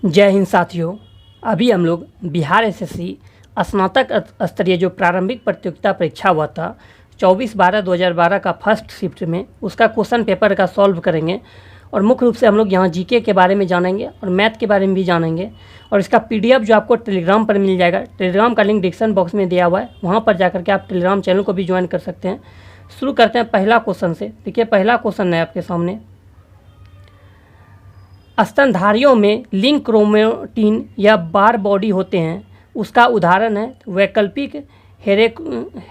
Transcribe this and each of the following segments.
जय हिंद साथियों। अभी हम लोग बिहार एसएससी स्नातक स्तरीय जो प्रारंभिक प्रतियोगिता परीक्षा हुआ था 24/12/2012 का फर्स्ट शिफ्ट में उसका क्वेश्चन पेपर का सॉल्व करेंगे। और मुख्य रूप से हम लोग यहाँ जीके के बारे में जानेंगे और मैथ के बारे में भी जानेंगे। और इसका पीडीएफ जो आपको टेलीग्राम पर मिल जाएगा, टेलीग्राम का लिंक डिस्क्रिप्शन बॉक्स में दिया हुआ है, वहाँ पर जाकर के आप टेलीग्राम चैनल को भी ज्वाइन कर सकते हैं। शुरू करते हैं पहला क्वेश्चन से। देखिए पहला क्वेश्चन है आपके सामने, स्तनधारियों में लिंक क्रोमेटिन या बार बॉडी होते हैं, उसका उदाहरण है वैकल्पिक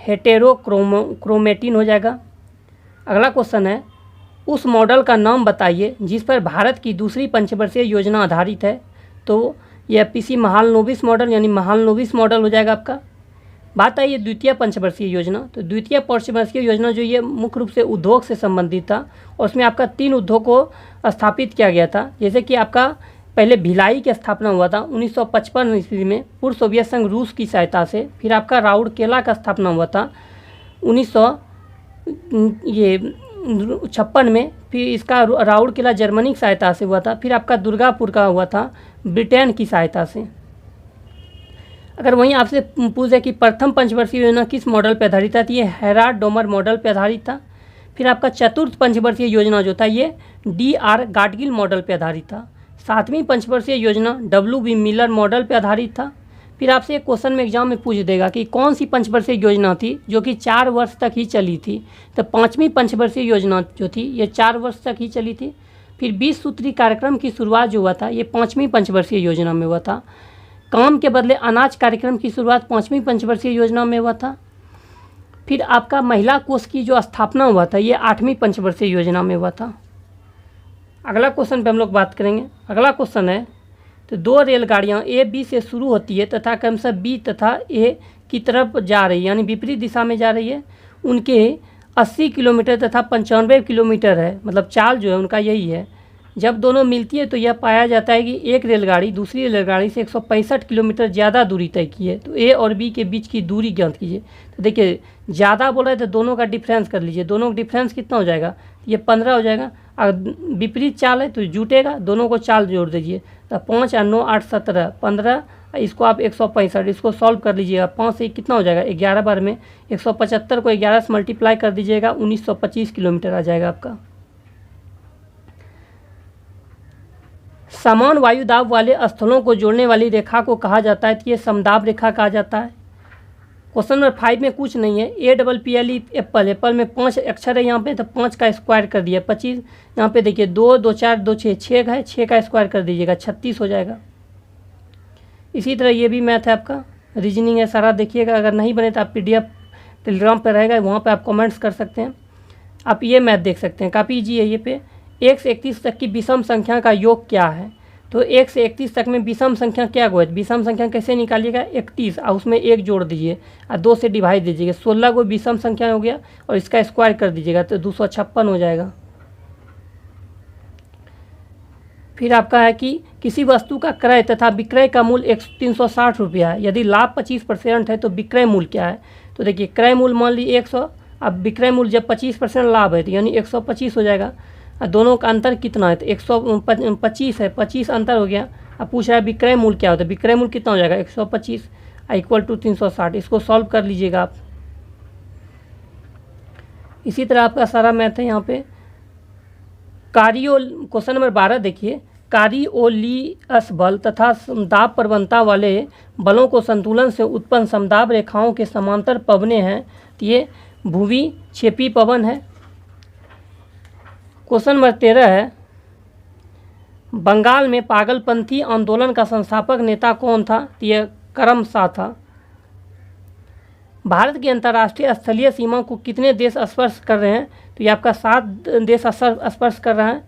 हेटेरोक्रोमेटिन हो जाएगा। अगला क्वेश्चन है, उस मॉडल का नाम बताइए जिस पर भारत की दूसरी पंचवर्षीय योजना आधारित है। तो यह पीसी महालनोबिस मॉडल यानी महालनोबिस मॉडल हो जाएगा आपका। बात आई है द्वितीय पंचवर्षीय योजना। तो द्वितीय पंचवर्षीय योजना जो ये मुख्य रूप से उद्योग से संबंधित था और उसमें आपका 3 उद्योग को स्थापित किया गया था। जैसे कि आपका पहले भिलाई की स्थापना हुआ था 1955 ईस्वी में पूर्व सोवियत संघ रूस की सहायता से। फिर आपका राउरकेला का स्थापना हुआ था 1956 में। फिर इसका राउरकेला जर्मनी की सहायता से हुआ था। फिर आपका दुर्गापुर का हुआ था ब्रिटेन की सहायता से। अगर वहीं आपसे पूछे कि प्रथम पंचवर्षीय योजना किस मॉडल पर आधारित था, तो ये हेराल्ड डोमर मॉडल पर आधारित था। फिर आपका चतुर्थ पंचवर्षीय योजना जो था ये DR गाडगिल मॉडल पर आधारित था। 7वीं पंचवर्षीय योजना WB मिलर मॉडल पर आधारित था। फिर आपसे एक क्वेश्चन में एग्जाम में पूछ देगा कि कौन सी पंचवर्षीय योजना थी जो कि 4 वर्ष तक ही चली थी। तो 5वीं पंचवर्षीय योजना जो थी ये 4 वर्ष तक ही चली थी। फिर 20 सूत्री कार्यक्रम की शुरुआत जो हुआ था ये 5वीं पंचवर्षीय योजना में हुआ था। काम के बदले अनाज कार्यक्रम की शुरुआत 5वीं पंचवर्षीय योजना में हुआ था। फिर आपका महिला कोष की जो स्थापना हुआ था ये 8वीं पंचवर्षीय योजना में हुआ था। अगला क्वेश्चन पे हम लोग बात करेंगे। अगला क्वेश्चन है, तो 2 रेलगाड़ियाँ A B से शुरू होती है तथा क्रमशः B तथा A की तरफ जा रही है यानी विपरीत दिशा में जा रही है। उनके 80 किलोमीटर तथा 95 किलोमीटर है, मतलब चाल जो है उनका यही है। जब दोनों मिलती है तो यह पाया जाता है कि एक रेलगाड़ी दूसरी रेलगाड़ी से 165 किलोमीटर ज़्यादा दूरी तय की है। तो A और B के बीच की दूरी ज्ञात कीजिए। तो देखिए ज़्यादा बोल रहे हैं तो दोनों का डिफरेंस कर लीजिए। दोनों का डिफरेंस कितना हो जाएगा, ये 15 हो जाएगा। अगर विपरीत चाल है तो जुटेगा, दोनों को चाल जोड़ दीजिए। तो 5 और 9 8 17 15, इसको आप 165, इसको सॉल्व कर लीजिएगा। 5 से कितना हो जाएगा 11 बार में 175 को 11 से मल्टीप्लाई कर दीजिएगा, 1925 किलोमीटर आ जाएगा आपका। समान वायुदाब वाले स्थलों को जोड़ने वाली रेखा को कहा जाता है, तो ये समदाब रेखा कहा जाता है। क्वेश्चन नंबर 5 में कुछ नहीं है। APPLE एप्पल, एप्पल में 5 अक्षर है यहाँ पे, तो 5 का स्क्वायर कर दिया 25। यहाँ पे देखिए 2 2 4 2 6 6 है, 6 का स्क्वायर कर दीजिएगा 36 हो जाएगा। इसी तरह ये भी मैथ है आपका, रीजनिंग है सारा, देखिएगा। अगर नहीं बने तो आप PDF टेलीग्राम पर रहेगा, वहाँ पर आप कमेंट्स कर सकते हैं। आप ये मैथ देख सकते हैं, काफ़ी ईजी है ये पे। 1 से 31 तक की विषम संख्या का योग क्या है। तो 1 से 31 तक में विषम संख्या क्या हुआ है, विषम संख्या कैसे निकालिएगा, 31 और उसमें 1 जोड़ दीजिए और 2 से डिवाइड दीजिएगा। 16 को विषम संख्या हो गया और इसका स्क्वायर कर दीजिएगा तो 256 हो जाएगा। फिर आपका है कि किसी वस्तु का क्रय तथा विक्रय का मूल्य 360 रुपया है। यदि लाभ 25% है तो विक्रय मूल्य क्या है। तो देखिए क्रय मूल्य मान लीजिए 100, अब विक्रय मूल्य जब 25% लाभ है तो यानी 125 हो जाएगा। दोनों का अंतर कितना है, तो 125 है, 25 अंतर हो गया। अब पूछ रहा है विक्रय मूल्य क्या होता है, विक्रय मूल्य कितना हो जाएगा 125 इक्वल टू 360। इसको सॉल्व कर लीजिएगा आप। इसी तरह आपका सारा मैथ है यहाँ पे। क्वेश्चन नंबर 12 देखिए, कारिओलियस बल तथा समदाब प्रवणता वाले बलों को संतुलन से उत्पन्न समदाब रेखाओं के समांतर पवनें हैं। तो ये भूवि क्षेपी पवन है। क्वेश्चन नंबर 13 है, बंगाल में पागलपंथी आंदोलन का संस्थापक नेता कौन था। तो यह करमशाह था। भारत की अंतर्राष्ट्रीय स्थलीय सीमा को कितने देश स्पर्श कर रहे हैं। तो ये आपका 7 देश स्पर्श कर रहे हैं।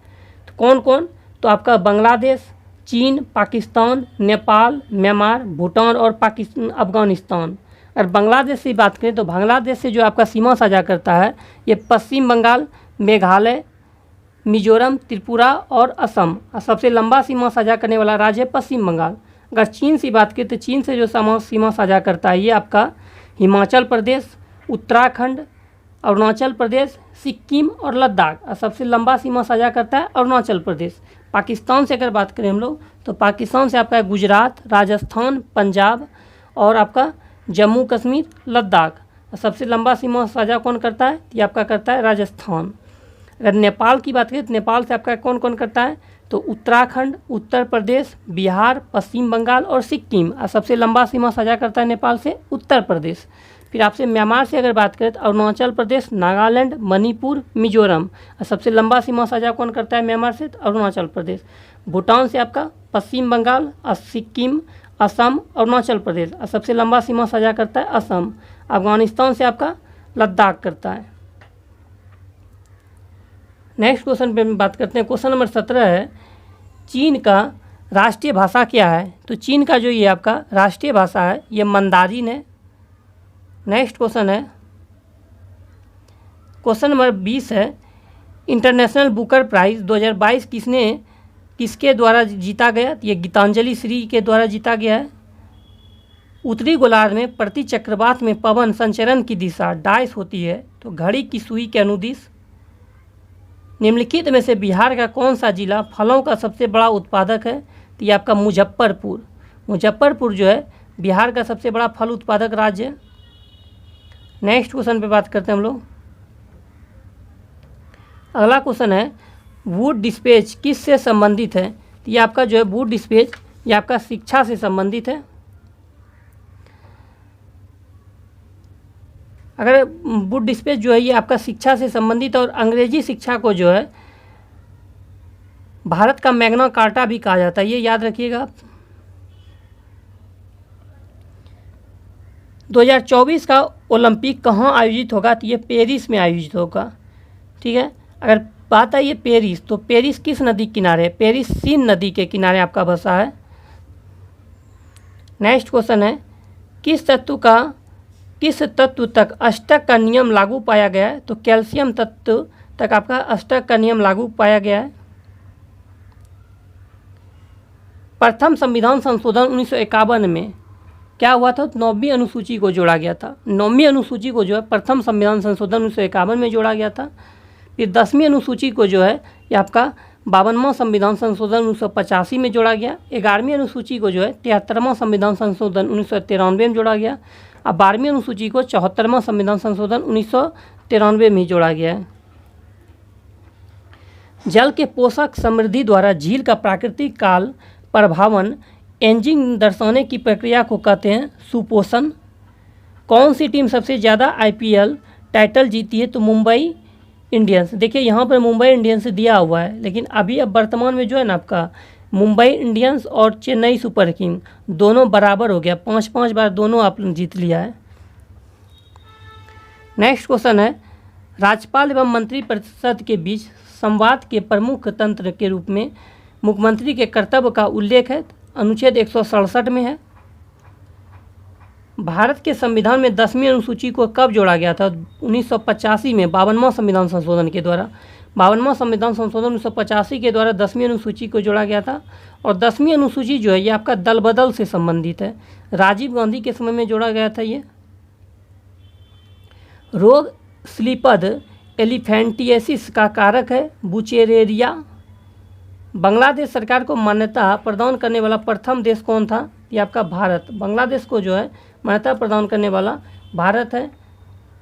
तो कौन कौन, तो आपका बांग्लादेश, चीन, पाकिस्तान, नेपाल, म्यांमार, भूटान और अफगानिस्तान। अगर बांग्लादेश से बात करें तो बांग्लादेश से जो आपका सीमा साझा करता है ये पश्चिम बंगाल, मेघालय, मिजोरम, त्रिपुरा और असम। सबसे लंबा सीमा साझा करने वाला राज्य है पश्चिम बंगाल। अगर चीन से बात करें तो चीन से जो सीमा साझा करता है ये आपका हिमाचल प्रदेश, उत्तराखंड, अरुणाचल प्रदेश, सिक्किम और लद्दाख। और सबसे लंबा सीमा साझा करता है अरुणाचल प्रदेश। पाकिस्तान से अगर बात करें हम लोग तो पाकिस्तान से आपका गुजरात, राजस्थान, पंजाब और आपका जम्मू कश्मीर, लद्दाख। और सबसे लंबा सीमा साझा कौन करता है? ये आपका करता है राजस्थान। अगर नेपाल की बात करें तो नेपाल से आपका कौन कौन करता है? तो उत्तराखंड, उत्तर प्रदेश, बिहार, पश्चिम बंगाल और सिक्किम। और सबसे लंबा सीमा साझा करता है नेपाल से उत्तर प्रदेश। फिर आपसे म्यांमार से अगर बात करें तो अरुणाचल प्रदेश, नागालैंड, मणिपुर, मिजोरम। और सबसे लंबा सीमा साझा कौन करता है म्यांमार से? तो अरुणाचल प्रदेश। भूटान से आपका पश्चिम बंगाल, सिक्किम, असम, अरुणाचल प्रदेश। और सबसे लंबा सीमा साझा करता है असम। अफगानिस्तान से आपका लद्दाख करता है। नेक्स्ट क्वेश्चन पे बात करते हैं। क्वेश्चन नंबर 17 है, चीन का राष्ट्रीय भाषा क्या है? तो चीन का जो ये आपका राष्ट्रीय भाषा है ये मंदारिन है। नेक्स्ट क्वेश्चन है, क्वेश्चन नंबर 20 है, इंटरनेशनल बुकर प्राइज़ 2022 किसके द्वारा जीता गया? ये गीतांजलि श्री के द्वारा जीता गया है। उत्तरी गोलार्ध में प्रति चक्रवात में पवन संचरण की दिशा डाइस होती है तो घड़ी की सुई के अनुदिश। निम्नलिखित में से बिहार का कौन सा जिला फलों का सबसे बड़ा उत्पादक है? तो ये आपका मुजफ्फरपुर। मुजफ्फरपुर जो है बिहार का सबसे बड़ा फल उत्पादक राज्य है। नेक्स्ट क्वेश्चन पे बात करते हैं हम लोग। अगला क्वेश्चन है, वुड डिस्पेच किस से संबंधित है? तो ये आपका जो है वुड डिस्पेच ये आपका शिक्षा से संबंधित है। अगर वुड डिस्पेच जो है ये आपका शिक्षा से संबंधित और अंग्रेजी शिक्षा को जो है भारत का मैग्ना कार्टा भी कहा जाता है, ये याद रखिएगा आप। 2024 का ओलंपिक कहाँ आयोजित होगा? तो ये पेरिस में आयोजित होगा। ठीक है, अगर बात है ये पेरिस, तो पेरिस किस नदी के किनारे है? पेरिस सीन नदी के किनारे आपका बसा है। नेक्स्ट क्वेश्चन है, किस तत्व तक अष्टक का नियम लागू पाया गया है? तो कैल्शियम तत्व तक आपका अष्टक का नियम लागू पाया गया है। प्रथम संविधान संशोधन 1951 में क्या हुआ था? 9वीं अनुसूची को जोड़ा गया था। 9वीं अनुसूची को जो है प्रथम संविधान संशोधन 1951 में जोड़ा गया था। फिर 10वीं अनुसूची को जो है ये आपका 52वां संविधान संशोधन 1985 में जोड़ा गया। 11वीं अनुसूची को जो है 73वां संविधान संशोधन 1993 में जोड़ा गया। अब 12वीं अनुसूची को 74वां संविधान संशोधन 1993 में जोड़ा गया है। जल के पोषक समृद्धि द्वारा झील का प्राकृतिक काल प्रभावन एजिंग दर्शाने की प्रक्रिया को कहते हैं सुपोषण। कौन सी टीम सबसे ज़्यादा IPL टाइटल जीती है? तो मुंबई इंडियंस। देखिए यहाँ पर मुंबई इंडियंस दिया हुआ है, लेकिन अभी अब वर्तमान में जो है ना आपका मुंबई इंडियंस और चेन्नई सुपर किंग दोनों बराबर हो गया, 5-5 बार दोनों आप जीत लिया है। नेक्स्ट क्वेश्चन है, राज्यपाल एवं मंत्रिपरिषद के बीच संवाद के प्रमुख तंत्र के रूप में मुख्यमंत्री के कर्तव्य का उल्लेख है। अनुच्छेद 167 में है। भारत के संविधान में 10वीं अनुसूची को कब जोड़ा गया था? 1985 में 52वां संविधान संशोधन के द्वारा। 52वां संविधान संशोधन 1985 के द्वारा 10वीं अनुसूची को जोड़ा गया था। और 10वीं अनुसूची जो है ये आपका दल बदल से संबंधित है। राजीव गांधी के समय में जोड़ा गया था ये। रोग स्लीपद एलिफेंटिएसिस का कारक है बुचेरेरिया। बांग्लादेश सरकार को मान्यता प्रदान करने वाला प्रथम देश कौन था? ये आपका भारत। बांग्लादेश को जो है मान्यता प्रदान करने वाला भारत है।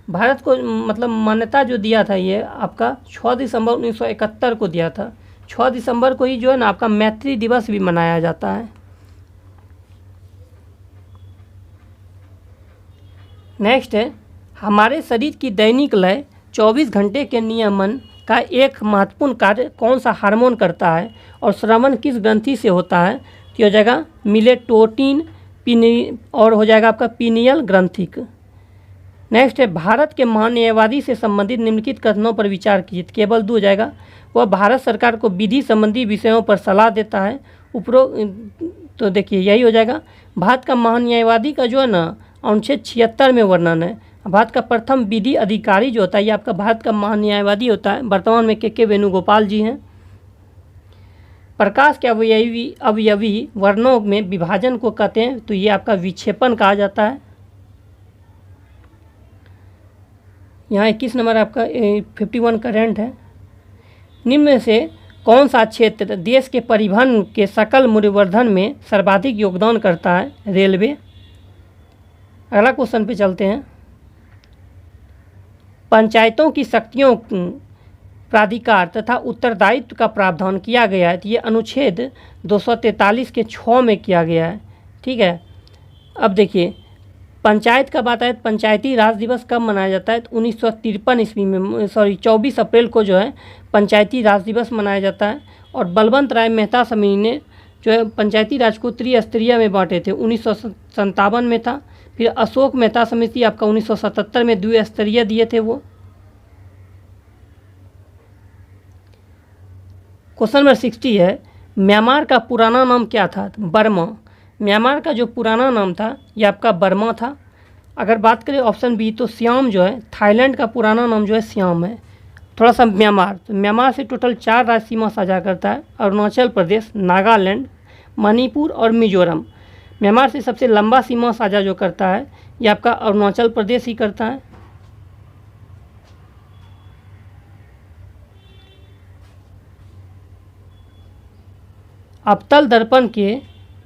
भारत को मतलब मान्यता जो दिया था ये आपका 6 दिसंबर 1971 को दिया था। 6 दिसंबर को ही जो है ना आपका मैत्री दिवस भी मनाया जाता है। नेक्स्ट है, हमारे शरीर की दैनिक लय 24 घंटे के नियमन का एक महत्वपूर्ण कार्य कौन सा हार्मोन करता है और श्रवण किस ग्रंथि से होता है? तो हो जाएगा मिलेटोनिन और हो जाएगा आपका पीनियल ग्रंथिक। नेक्स्ट है, भारत के महान्यायवादी से संबंधित निम्नलिखित कथनों पर विचार कीजिए। केवल 2 हो जाएगा। वह भारत सरकार को विधि संबंधी विषयों पर सलाह देता है। उपरोक्त तो देखिए यही हो जाएगा। भारत का महान्यायवादी का जो है ना अनुच्छेद 76 में वर्णन है। भारत का प्रथम विधि अधिकारी जो होता है ये आपका भारत का महान्यायवादी होता है। वर्तमान में के वेणुगोपाल जी हैं। प्रकाश के अवयवी वर्णों में विभाजन को कहते हैं तो ये आपका विक्षेपण कहा जाता है। यहाँ 21 नंबर आपका 51 करेंट है। निम्न में से कौन सा क्षेत्र देश के परिवहन के सकल मूल्यवर्धन में सर्वाधिक योगदान करता है? रेलवे। अगला क्वेश्चन पे चलते हैं। पंचायतों की शक्तियों प्राधिकार तथा उत्तरदायित्व का प्रावधान किया गया है, तो ये अनुच्छेद 243 के 6 में किया गया है। ठीक है, अब देखिए पंचायत का बात है, पंचायती राज दिवस कब मनाया जाता है? तो 1953 ईस्वी में 24 अप्रैल को जो है पंचायती राज दिवस मनाया जाता है। और बलवंत राय मेहता समिति ने जो है पंचायती राज को त्रिस्तरीय में बांटे थे, 1957 में था। फिर अशोक मेहता समिति आपका 1977 में द्विस्तरीय दिए थे वो। क्वेश्चन नंबर 60 है, म्यांमार का पुराना नाम क्या था? बर्मा। म्यांमार का जो पुराना नाम था ये आपका बर्मा था। अगर बात करें ऑप्शन बी तो सियाम जो है, थाईलैंड का पुराना नाम जो है सियाम है। थोड़ा सा म्यांमार, तो म्यांमार से टोटल 4 राज्य सीमा साझा करता है, अरुणाचल प्रदेश, नागालैंड, मणिपुर और मिजोरम। म्यांमार से सबसे लंबा सीमा साझा जो करता है ये आपका अरुणाचल प्रदेश ही करता है। अवतल दर्पण के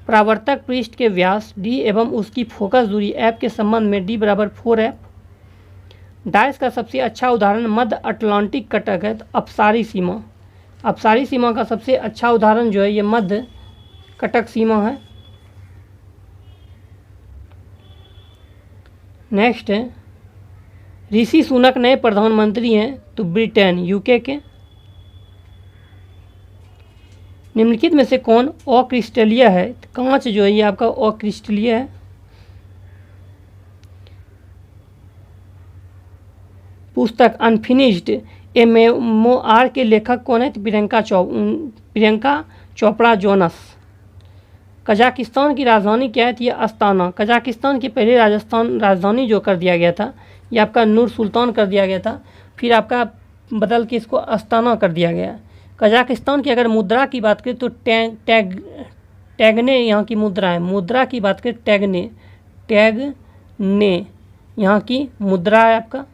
परावर्तक पृष्ठ के व्यास d एवं उसकी फोकस दूरी f के संबंध में d बराबर 4f। डायस का सबसे अच्छा उदाहरण मध्य अटलांटिक कटक है, तो अपसारी सीमा। अपसारी सीमा का सबसे अच्छा उदाहरण जो है ये मध्य कटक सीमा है। नेक्स्ट है, ऋषि सुनक नए प्रधानमंत्री हैं, तो ब्रिटेन यूके के। निम्नलिखित में से कौन अक्रिस्टलीय है? कांच जो है ये आपका अक्रिस्टलीय है। पुस्तक अनफिनिश्ड ए मेमोआर के लेखक कौन है? तो प्रियंका चोपड़ा जोनस। कजाकिस्तान की राजधानी क्या है? तो ये अस्ताना। कजाकिस्तान की पहले राजधानी जो कर दिया गया था ये आपका नूर सुल्तान कर दिया गया था, फिर आपका बदल के इसको अस्ताना कर दिया गया। कजाकिस्तान की अगर मुद्रा की बात करें तो टैगने यहाँ की मुद्रा है। मुद्रा की बात करें टैगने यहाँ की मुद्रा है आपका।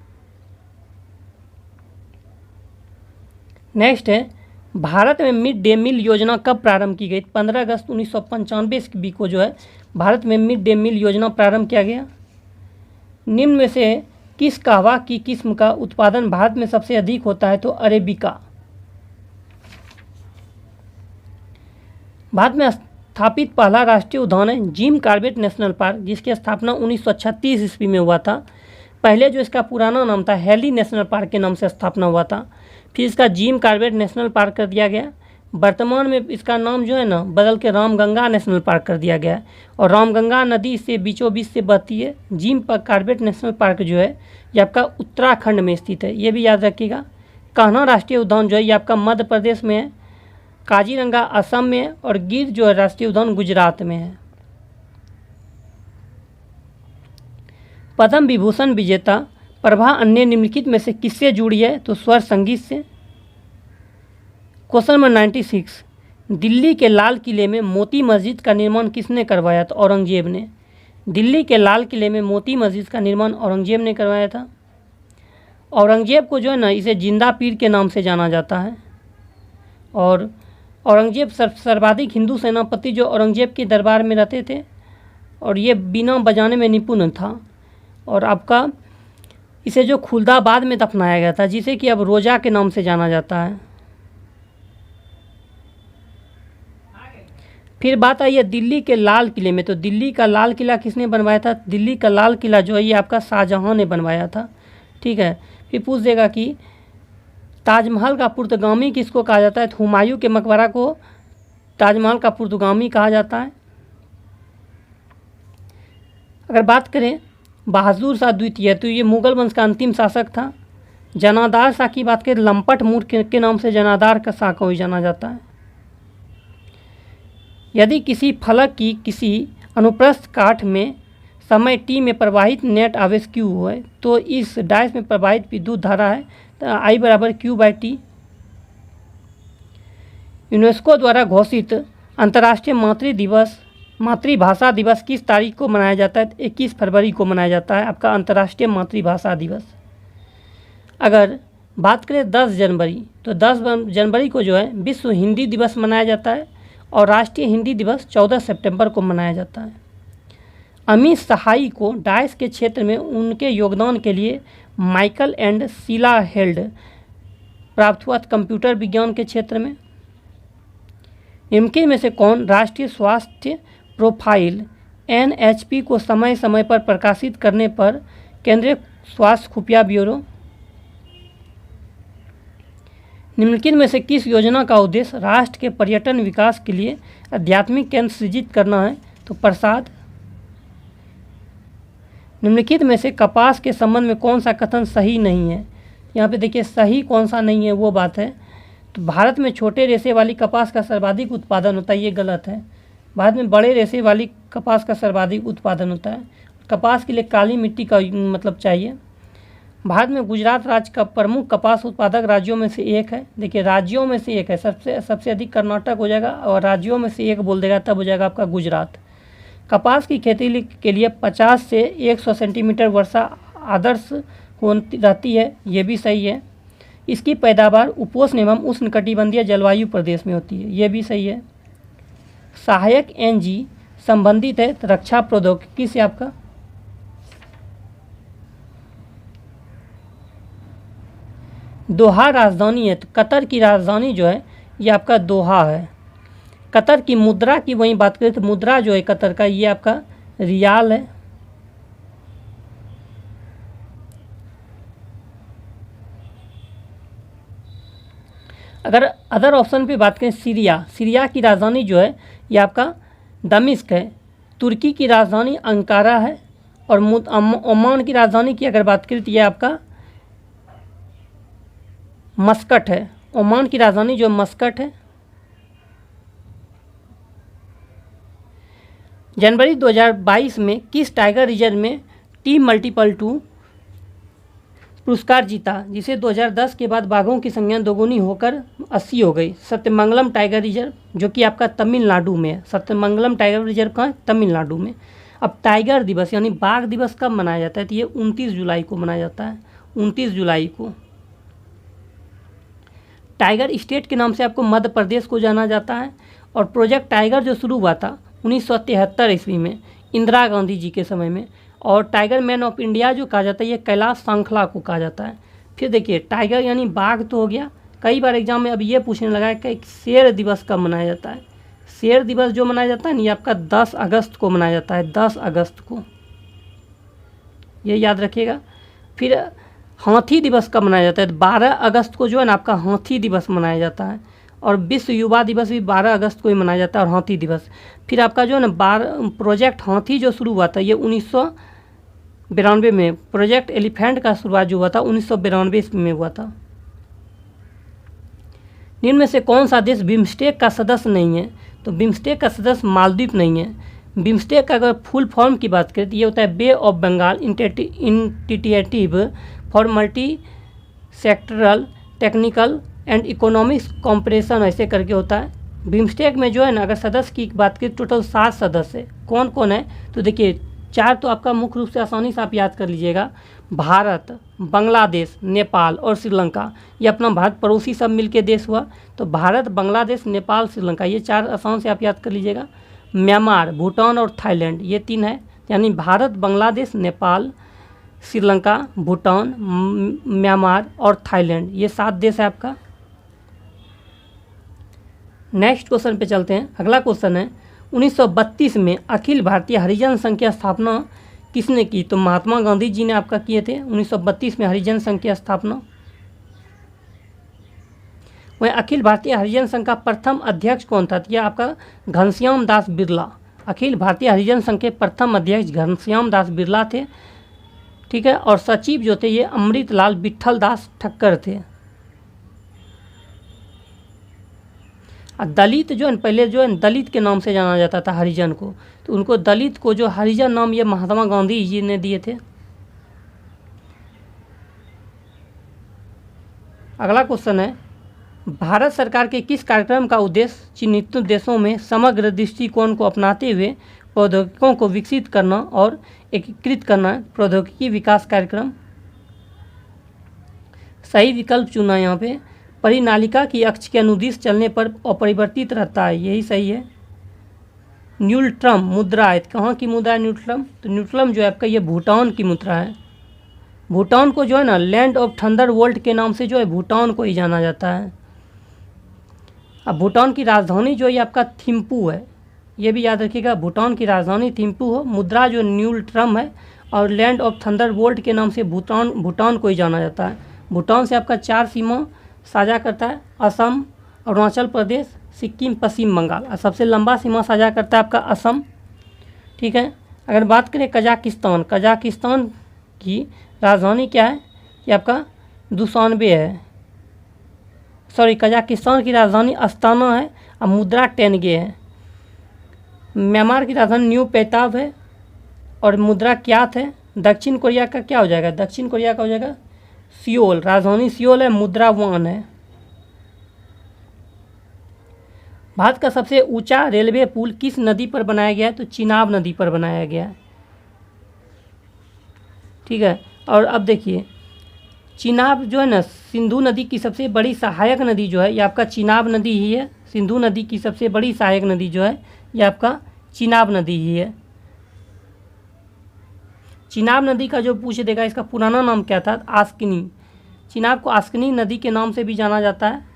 नेक्स्ट है, भारत में मिड डे मील योजना कब प्रारंभ की गई? 15 अगस्त 1995 ईस्वी को जो है भारत में मिड डे मील योजना प्रारंभ किया गया। निम्न में से किस कहवा की किस्म का उत्पादन भारत में सबसे अधिक होता है? तो अरेबिका। भारत में स्थापित पहला राष्ट्रीय उद्यान है जिम कॉर्बेट नेशनल पार्क, जिसकी स्थापना 1936 ईस्वी में हुआ था। पहले जो इसका पुराना नाम था हेली नेशनल पार्क के नाम से स्थापना हुआ था, फिर इसका जिम कॉर्बेट नेशनल पार्क कर दिया गया। वर्तमान में इसका नाम जो है ना बदल के रामगंगा नेशनल पार्क कर दिया गया है, और रामगंगा नदी से बीचों बीच से बहती है। जिम कॉर्बेट नेशनल पार्क जो है ये आपका उत्तराखंड में स्थित है, ये भी याद रखिएगा। कान्हा राष्ट्रीय उद्यान जो है ये आपका मध्य प्रदेश में है, काजीरंगा असम में है, और गिर जो है राष्ट्रीय उद्यान गुजरात में है। पद्म विभूषण विजेता प्रभा अन्य निम्नलिखित में से किससे जुड़ी है? तो स्वर संगीत से। क्वेश्चन नंबर 96, दिल्ली के लाल किले में मोती मस्जिद का निर्माण किसने करवाया? तो औरंगजेब ने। दिल्ली के लाल किले में मोती मस्जिद का निर्माण औरंगजेब ने करवाया था। औरंगजेब को जो है ना इसे जिंदा पीर के नाम से जाना जाता है, और औरंगजेब सर्वाधिक हिंदू सेनापति जो औरंगजेब के दरबार में रहते थे, और ये बीना बजाने में निपुण था। और आपका इसे जो खुलदाबाद में दफनाया गया था, जिसे कि अब रोजा के नाम से जाना जाता है। फिर बात आई है दिल्ली के लाल किले में, तो दिल्ली का लाल किला किसने बनवाया था? दिल्ली का लाल किला जो है ये आपका शाहजहां ने बनवाया था। ठीक है, फिर पूछ देगा कि ताजमहल का पुर्तगामी किसको कहा जाता है? तो हुमायूं के मकबरा को ताजमहल का पुर्तगामी कहा जाता है। अगर बात करें बहादुर शाह द्वितीय, तो ये मुगल वंश का अंतिम शासक था। जनादार शाह की बात करें लंपट मूर के नाम से जनादार का शाह को ही जाना जाता है। यदि किसी फलक की किसी अनुप्रस्थ काठ में समय t में प्रवाहित नेट आवेश q है, तो इस डायस में प्रवाहित विद्युत धारा है तो I बराबर Q/T। यूनेस्को द्वारा घोषित अंतर्राष्ट्रीय मातृभाषा दिवस किस तारीख को मनाया जाता है? 21 फरवरी को मनाया जाता है आपका अंतर्राष्ट्रीय मातृभाषा दिवस। अगर बात करें 10 जनवरी, तो 10 जनवरी को जो है विश्व हिंदी दिवस मनाया जाता है और राष्ट्रीय हिंदी दिवस 14 सितंबर को मनाया जाता है। अमित सहाई को डाइस के क्षेत्र में उनके योगदान के लिए माइकल एंड शीला हेल्ड प्राप्त हुआ कंप्यूटर विज्ञान के क्षेत्र में। निम्नलिखित में से कौन राष्ट्रीय स्वास्थ्य प्रोफाइल NHP को समय समय पर प्रकाशित करने पर केंद्रीय स्वास्थ्य खुफिया ब्यूरो। निम्नलिखित में से किस योजना का उद्देश्य राष्ट्र के पर्यटन विकास के लिए आध्यात्मिक केंद्र सृजित करना है? तो प्रसाद। निम्नलिखित में से कपास के संबंध में कौन सा कथन सही नहीं है? यहाँ पे देखिए सही कौन सा नहीं है वो बात है। तो भारत में छोटे रेशे वाली कपास का सर्वाधिक उत्पादन होता है, ये गलत है। भारत में बड़े रेशे वाली कपास का सर्वाधिक उत्पादन होता है। कपास के लिए काली मिट्टी का मतलब चाहिए। भारत में गुजरात राज्य का प्रमुख कपास उत्पादक राज्यों में से एक है। देखिए राज्यों में से एक है, सबसे अधिक कर्नाटक हो जाएगा और राज्यों में से एक बोल देगा तब हो जाएगा आपका गुजरात। कपास की खेती के लिए 50 से 100 सेंटीमीटर वर्षा आदर्श रहती है, ये भी सही है। इसकी पैदावार उपोष्ण एवं उष्णकटिबंधीय जलवायु प्रदेश में होती है, ये भी सही है। सहायक NG संबंधित है रक्षा प्रौद्योगिकी से आपका। दोहा राजधानी है, तो कतर की राजधानी जो है ये आपका दोहा है। कतर की मुद्रा की वहीं बात करें तो मुद्रा जो है कतर का ये आपका रियाल है। अगर अदर ऑप्शन पे बात करें सीरिया की राजधानी जो है ये आपका दमिश्क है। तुर्की की राजधानी अंकारा है और ओमान की राजधानी की अगर बात करें तो ये आपका मस्कट है। ओमान की राजधानी जो मस्कट है। जनवरी 2022 में किस टाइगर रिजर्व में T+2 पुरस्कार जीता, जिसे 2010 के बाद बाघों की संख्या दोगुनी होकर 80 हो गई? सत्यमंगलम टाइगर रिजर्व जो कि आपका तमिलनाडु में है। सत्यमंगलम टाइगर रिजर्व कहाँ है? तमिलनाडु में। अब टाइगर दिवस यानी बाघ दिवस कब मनाया जाता है? तो ये 29 जुलाई को मनाया जाता है, 29 जुलाई को। टाइगर स्टेट के नाम से आपको मध्य प्रदेश को जाना जाता है। और प्रोजेक्ट टाइगर जो शुरू हुआ था 1973 ईस्वी में इंदिरा गांधी जी के समय में। और टाइगर मैन ऑफ इंडिया जो कहा जाता है ये कैलाश सांखला को कहा जाता है। फिर देखिए टाइगर यानी बाघ तो हो गया। कई बार एग्जाम में अब ये पूछने लगा है कि शेर दिवस कब मनाया जाता है। शेर दिवस जो मनाया जाता है ना ये आपका 10 अगस्त को मनाया जाता है, 10 अगस्त को, ये याद रखिएगा। फिर हाथी दिवस कब मनाया जाता है? 12 अगस्त को जो है ना आपका हाथी दिवस मनाया जाता है। और विश्व युवा दिवस भी 12 अगस्त को ही मनाया जाता है और हाथी दिवस। फिर आपका जो है ना प्रोजेक्ट हाथी जो शुरू हुआ था ये 1992 में। प्रोजेक्ट एलिफेंट का शुरुआत जो हुआ था 1992 में हुआ था। निम्न में से कौन सा देश बिम्स्टेक का सदस्य नहीं है? तो बिम्स्टेक का सदस्य मालदीव नहीं है। बिम्स्टेक का अगर फुल फॉर्म की बात करें तो ये होता है bay of Bengal initiative for multi sectoral technical and economics cooperation, ऐसे करके होता है। बिम्स्टेक में जो है ना अगर सदस्य की बात करें टोटल 7 सदस्य कौन कौन है? तो देखिए 4 तो आपका मुख्य रूप से आसानी से आप याद कर लीजिएगा, भारत, बांग्लादेश, नेपाल और श्रीलंका। ये अपना भारत पड़ोसी सब मिलके देश हुआ। तो भारत, बांग्लादेश, नेपाल, श्रीलंका, ये 4 आसान से आप याद कर लीजिएगा। म्यांमार, भूटान और थाईलैंड, ये 3 है। यानी भारत, बांग्लादेश, नेपाल, श्रीलंका, भूटान, म्यांमार और थाईलैंड, ये 7 देश है आपका। नेक्स्ट क्वेश्चन पे चलते हैं। अगला क्वेश्चन है 1932 में अखिल भारतीय हरिजन संघ की स्थापना किसने की? तो महात्मा गांधी जी ने आपका किए थे 1932 में हरिजन संघ की स्थापना। वह अखिल भारतीय हरिजन संघ का प्रथम अध्यक्ष कौन था? यह आपका घनश्याम दास बिरला। अखिल भारतीय हरिजन संघ के प्रथम अध्यक्ष घनश्याम दास बिरला थे, ठीक है। और सचिव जो थे ये अमृतलाल विट्ठल दास ठक्कर थे। दलित जो है पहले जो है दलित के नाम से जाना जाता था हरिजन को, तो उनको दलित को जो हरिजन नाम ये महात्मा गांधी जी ने दिए थे। अगला क्वेश्चन है भारत सरकार के किस कार्यक्रम का उद्देश्य चिन्हित देशों में समग्र दृष्टिकोण को अपनाते हुए प्रौद्योगिकों को विकसित करना और एकीकृत करना है? प्रौद्योगिकी विकास कार्यक्रम। सही विकल्प चुना यहाँ पे। परिनालिका की अक्ष के अनुदिश चलने पर अपरिवर्तित रहता है, यही सही है। न्यूट्रम मुद्रा है, कहाँ की मुद्रा है न्यूट्रम? तो न्यूट्रम जो है आपका ये भूटान की मुद्रा है। भूटान को जो है ना लैंड ऑफ थंडर वर्ल्ड के नाम से जो है भूटान को ही जाना जाता है। अब भूटान की राजधानी जो है आपका थिम्पू है, ये भी याद रखिएगा, भूटान की राजधानी थिम्पू हो। मुद्रा जो न्यूट्रम है और लैंड ऑफ थंडर वर्ल्ड के नाम से भूटान को ही जाना जाता है। भूटान से आपका 4 सीमा साझा करता है, असम, अरुणाचल प्रदेश, सिक्किम, पश्चिम बंगाल, और सबसे लंबा सीमा साझा करता है आपका असम। ठीक है। अगर बात करें कजाकिस्तान, कजाकिस्तान की राजधानी क्या है? ये आपका दुशानबे है, सॉरी कजाकिस्तान की राजधानी अस्ताना है और मुद्रा टेंगे है। म्यांमार की राजधानी न्यू पेताब है और मुद्रा क्यात है। दक्षिण कोरिया का क्या हो जाएगा? दक्षिण कोरिया का हो जाएगा सियोल, राजधानी सियोल है, मुद्रा वॉन है। भारत का सबसे ऊंचा रेलवे पुल किस नदी पर बनाया गया है? तो चिनाब नदी पर बनाया गया है। ठीक है। और अब देखिए चिनाब जो है ना सिंधु नदी की सबसे बड़ी सहायक नदी जो है ये आपका चिनाब नदी ही है। सिंधु नदी की सबसे बड़ी सहायक नदी जो है ये आपका चिनाब नदी ही है। चिनाब नदी का जो पूछ देगा इसका पुराना नाम क्या था? आस्किनी। चिनाब को आस्किनी नदी के नाम से भी जाना जाता है।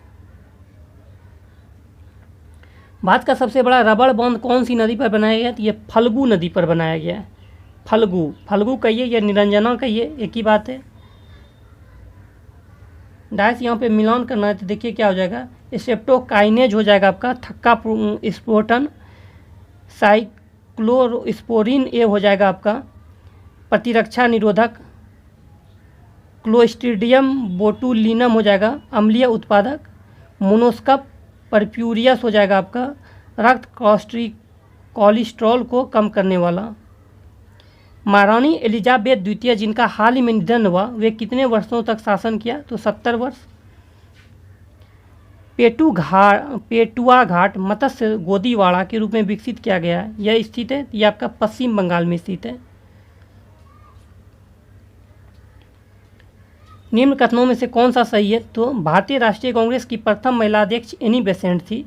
भारत का सबसे बड़ा रबड़ बांध कौन सी नदी पर बनाया गया है? तो ये फल्गु नदी पर बनाया गया है। फल्गु कहिए या निरंजना कहिए, एक ही बात है। डायस यहाँ पे मिलान करना है तो देखिए क्या हो जाएगा, स्ट्रेप्टोकाइनेज हो जाएगा आपका, थक्का स्पोर्टन, साइक्लोस्पोरिन ए हो जाएगा आपका प्रतिरक्षा निरोधक, क्लोस्ट्रीडियम बोटुलिनम हो जाएगा अम्लीय उत्पादक, मोनोस्कप परप्यूरियस हो जाएगा आपका रक्त कोलेस्ट्रॉल को कम करने वाला। महारानी एलिजाबेथ द्वितीय जिनका हाल ही में निधन हुआ वे कितने वर्षों तक शासन किया? तो 70 वर्ष। पेटुआ घाट मत्स्य गोदीवाड़ा के रूप में विकसित किया गया है, यह स्थित है, यह आपका पश्चिम बंगाल में स्थित है। निम्न कथनों में से कौन सा सही है? तो भारतीय राष्ट्रीय कांग्रेस की प्रथम महिला अध्यक्ष एनी बेसेंट थी।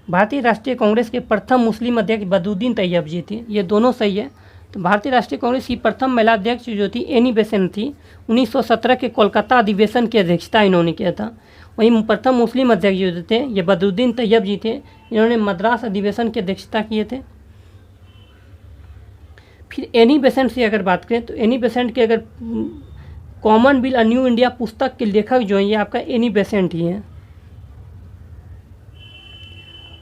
भारतीय राष्ट्रीय कांग्रेस के प्रथम मुस्लिम अध्यक्ष बदरुद्दीन तैयब जी थी, ये दोनों सही है। तो भारतीय राष्ट्रीय कांग्रेस की प्रथम महिला अध्यक्ष जो थी एनी बेसेंट थी। 1917 के कोलकाता अधिवेशन की अध्यक्षता इन्होंने किया था। वहीं प्रथम मुस्लिम अध्यक्ष जो थे ये बदरुद्दीन तैयब जी थे, इन्होंने मद्रास अधिवेशन की अध्यक्षता किए थे। फिर एनी बेसेंट से अगर बात करें तो एनी बेसेंट के अगर कॉमन बिल और न्यू इंडिया पुस्तक के लेखक जो हैं ये आपका एनी बेसेंट ही हैं।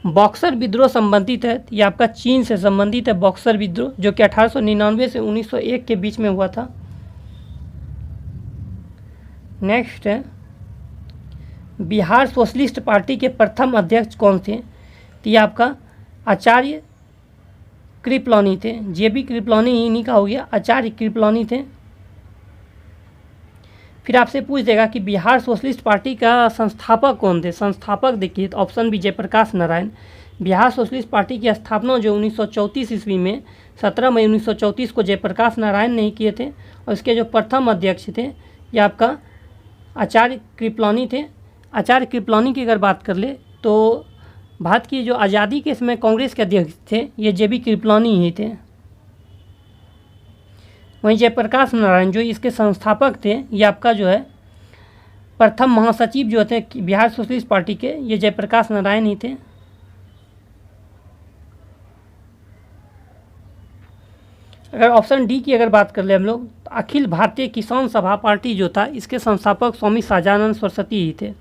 बॉक्सर विद्रोह संबंधित है, ये आपका चीन से संबंधित है बॉक्सर विद्रोह, जो कि 1899 से 1901 के बीच में हुआ था। नेक्स्ट है बिहार सोशलिस्ट पार्टी के प्रथम अध्यक्ष कौन थे? तो ये आपका आचार्य कृपलानी थे। जेबी कृपलानी इन्हीं का हो गया, आचार्य कृपलानी थे। फिर आपसे पूछ देगा कि बिहार सोशलिस्ट पार्टी का संस्थापक कौन थे? संस्थापक देखिए तो option B Jayaprakash Narayan. Bihar socialist party की स्थापना जो 1934 ईस्वी में 17 मई 1934 को जयप्रकाश नारायण ने किए थे, और इसके जो प्रथम अध्यक्ष थे ये आपका आचार्य कृपलानी थे। आचार्य कृपलानी की अगर बात कर ले तो भारत की जो आज़ादी के समय कांग्रेस के अध्यक्ष थे ये जेबी कृपलानी ही थे। वहीं जयप्रकाश नारायण जो इसके संस्थापक थे ये आपका जो है प्रथम महासचिव जो थे बिहार सोशलिस्ट पार्टी के, ये जयप्रकाश नारायण ही थे। अगर ऑप्शन डी की अगर बात कर ले हम लोग तो अखिल भारतीय किसान सभा पार्टी जो था इसके संस्थापक स्वामी सहजानंद सरस्वती ही थे।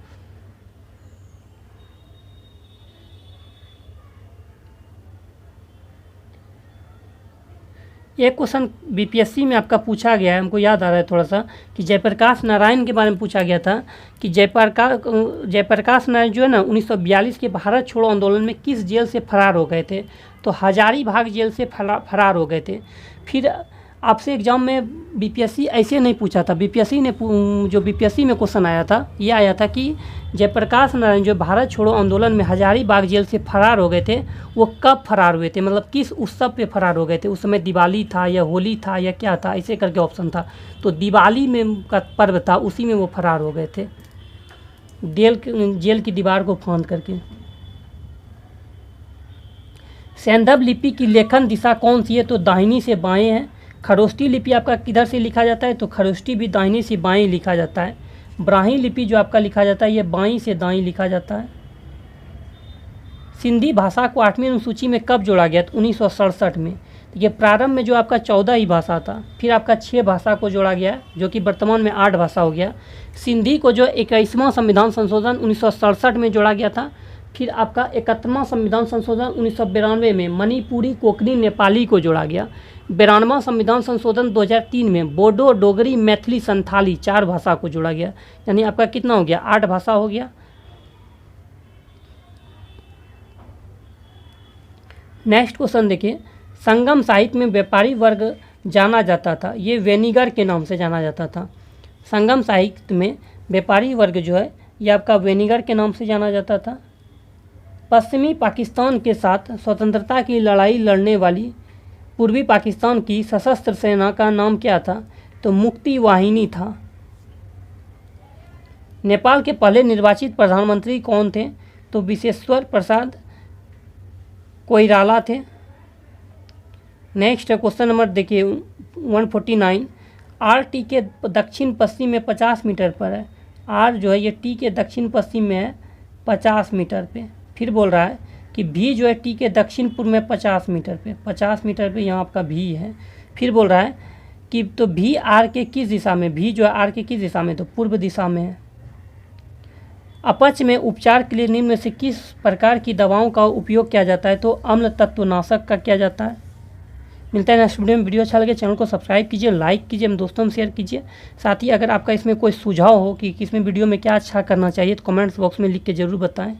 एक क्वेश्चन बीपीएससी में आपका पूछा गया है, हमको याद आ रहा है थोड़ा सा, कि जयप्रकाश नारायण के बारे में पूछा गया था कि जयप्रकाश नारायण जो है ना 1942 के भारत छोड़ो आंदोलन में किस जेल से फरार हो गए थे? तो हजारीबाग जेल से फरार हो गए थे। फिर आपसे एग्जाम में बीपीएससी ऐसे नहीं पूछा था, बीपीएससी में क्वेश्चन आया था ये आया था कि जयप्रकाश नारायण जो भारत छोड़ो आंदोलन में हजारीबाग जेल से फरार हो गए थे वो कब फरार हुए थे, मतलब किस उत्सव पे फरार हो गए थे? उस समय दिवाली था या होली था या क्या था, ऐसे करके ऑप्शन था। तो दिवाली में का पर्व था, उसी में वो फरार हो गए थे। जेल की दीवार को फांद करके। सैंधव लिपि की लेखन दिशा कौन सी है? तो दाहिनी से बाएं है। खरोष्टी लिपि आपका किधर से लिखा जाता है? तो खरोष्टी भी दाहिनी से बाएं लिखा जाता है। ब्राह्मी लिपि जो आपका लिखा जाता है ये बाईं से दाईं लिखा जाता है। सिंधी भाषा को 8वीं अनुसूची में कब जोड़ा गया? तो 1967 में। ये प्रारंभ में जो आपका 14 ही भाषा था, फिर आपका 6 भाषा को जोड़ा गया, जो कि वर्तमान में 8 भाषा हो गया। सिंधी को जो 21वां संविधान संशोधन 1967 में जोड़ा गया था, फिर आपका 71वां संविधान संशोधन 1992 में मणिपुरी, कोंकणी, नेपाली को जोड़ा गया। 92वां संविधान संशोधन 2003 में बोडो, डोगरी, मैथिली, संथाली 4 भाषा को जोड़ा गया। यानी आपका कितना हो गया? 8 भाषा हो गया। नेक्स्ट क्वेश्चन देखिए, संगम साहित्य में व्यापारी वर्ग जाना जाता था, ये वेनिगर के नाम से जाना जाता था। संगम साहित्य में व्यापारी वर्ग जो है ये आपका वेनिगर के नाम से जाना जाता था। पश्चिमी पाकिस्तान के साथ स्वतंत्रता की लड़ाई लड़ने वाली पूर्वी पाकिस्तान की सशस्त्र सेना का नाम क्या था? तो मुक्ति वाहिनी था। नेपाल के पहले निर्वाचित प्रधानमंत्री कौन थे? तो विश्वेश्वर प्रसाद कोइराला थे। नेक्स्ट क्वेश्चन नंबर देखिए 149। आर टी के दक्षिण पश्चिम में 50 मीटर पर है। आर जो है ये टी के दक्षिण पश्चिम में है 50 मीटर पे। फिर बोल रहा है कि भी जो है टी के दक्षिण पूर्व में 50 मीटर पे, 50 मीटर पे यहाँ आपका भी है। फिर बोल रहा है कि तो भी आर के किस दिशा में? भी जो है आर के किस दिशा में? तो पूर्व दिशा में है। अपच में उपचार के लिए निम्न में से किस प्रकार की दवाओं का उपयोग किया जाता है? तो अम्ल तत्वनाशक का किया जाता है। मिलता है नेक्स्ट वीडियो में। वीडियो अच्छा लगे चैनल को सब्सक्राइब कीजिए, लाइक कीजिए, हम दोस्तों में शेयर कीजिए। साथ ही अगर आपका इसमें कोई सुझाव हो कि इसमें वीडियो में क्या अच्छा करना चाहिए तो कमेंट्स बॉक्स में लिख के ज़रूर बताएं।